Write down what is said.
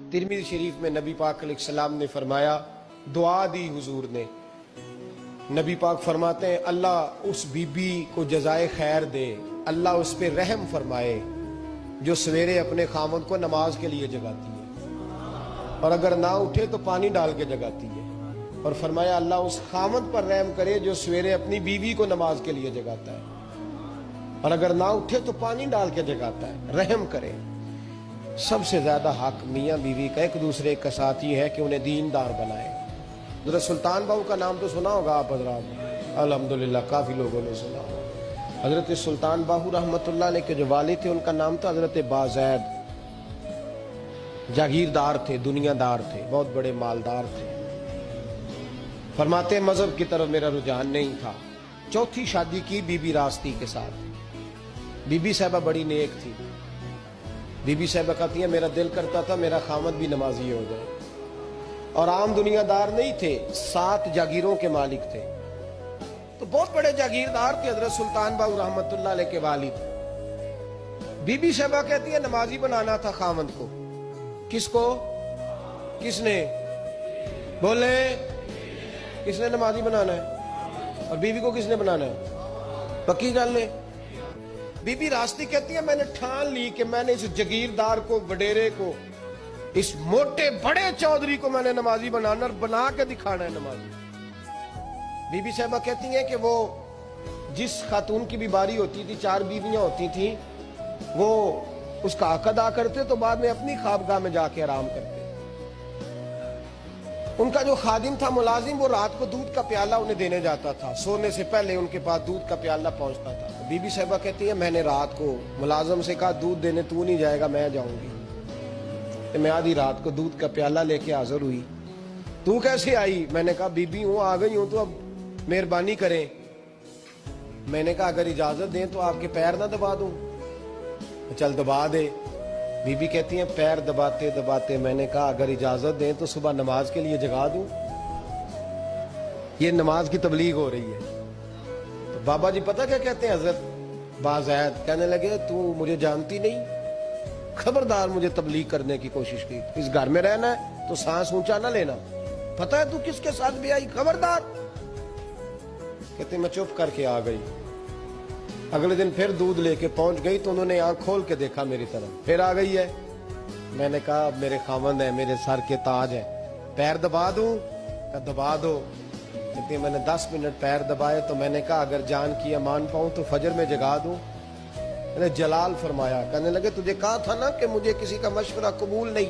Tirmidhi शरीफ में नबी पाक अलैहिस्सलाम ने फरमाया, दुआ दी हुजूर ने। नबी पाक फरमाते हैं, अल्लाह उस बीबी को जज़ाए खैर दे, अल्लाह उस पे रहम फरमाए जो सवेरे अपने खामद को नमाज के लिए जगाती है और अगर ना उठे तो पानी डाल के जगाती है। और फरमाया अल्लाह उस खामद पर रहम करे जो सवेरे अपनी बीवी को नमाज के लिए जगाता है और अगर ना उठे तो पानी डाल के जगाता है। रहम करे। सबसे ज्यादा हक मियाँ बीवी का एक दूसरे का साथ ही है कि उन्हें दीनदार बनाए। हज़रत सुल्तान बाहू का नाम तो सुना होगा आप हज़रात, अल्हम्दुलिल्लाह काफी लोगों ने सुना होगा। हजरत सुल्तान बाहू रहमतुल्लाह अलैह के जो वालिद थे उनका नाम था हजरत बाज़ैद। जागीरदार थे, दुनियादार थे, बहुत बड़े मालदार थे। फरमाते मजहब की तरफ मेरा रुझान नहीं था। चौथी शादी की बीबी रास्ती के साथ। बीबी साहबा बड़ी नेक थी। बीबी साहबा कहती है मेरा दिल करता था मेरा खामद भी नमाजी हो जाए। और आम दुनियादार नहीं थे, 7 जागीरों के मालिक थे, तो बहुत बड़े जागीरदार थे हजरत सुल्तान बाहू रहमतुल्लाह अलैह के वालिद। बीबी साहबा कहती है नमाजी बनाना था खामद को। किसको? किसने? बोले किसने नमाजी बनाना है? और बीवी को किसने बनाना है? पक्की गल है। बीबी रास्ती कहती है मैंने ठान ली कि मैंने इस जागीरदार को, वडेरे को, इस मोटे बड़े चौधरी को मैंने नमाजी बनाना और बना के दिखाना है नमाजी। बीबी साहबा कहती हैं कि वो जिस खातून की भी बारी होती थी, 4 बीवियां होती थी, वो उसका हक अदा करते तो बाद में अपनी ख्वाबगाह में जाके आराम करते। उनका जो खादिम था, मुलाजिम, वो रात को दूध का प्याला उन्हें देने जाता था। सोने से पहले उनके पास दूध का प्याला पहुंचता था। तो बीबी साहबा कहती है मैंने रात को मुलाजिम से कहा दूध देने तू नहीं जाएगा, मैं जाऊंगी। तो मैं आधी रात को दूध का प्याला लेके हाजिर हुई। तू कैसे आई? मैंने कहा बीबी हूं, आ गई हूं, तो अब मेहरबानी करें। मैंने कहा अगर इजाजत दें तो आपके पैर ना दबा दूं। चल दबा दे। बीबी कहती हैं पैर दबाते दबाते मैंने कहा अगर इजाजत दें तो सुबह नमाज के लिए जगा दूं। ये नमाज की तबलीग हो रही है। तो बाबा जी पता क्या कहते हैं? हजरत बाज़ैद कहने लगे तू मुझे जानती नहीं, खबरदार मुझे तबलीग करने की कोशिश की। इस घर में रहना है तो सांस ऊंचा ना लेना। पता है तू किसके साथ भी आई? खबरदार। कहते मैं चुप करके आ गई। अगले दिन फिर दूध लेके पहुंच गई तो उन्होंने आंख खोल के देखा मेरी तरफ, फिर आ गई है। मैंने कहा मेरे खामद है, मेरे सर के ताज है, पैर दबा दूं? दबा दो। कहते मैंने 10 मिनट पैर दबाए तो मैंने कहा अगर जान की अमान पाऊं तो फजर में जगा दूं। मैंने जलाल फरमाया। कहने लगे तुझे कहा था ना कि मुझे किसी का मशवरा कबूल नहीं।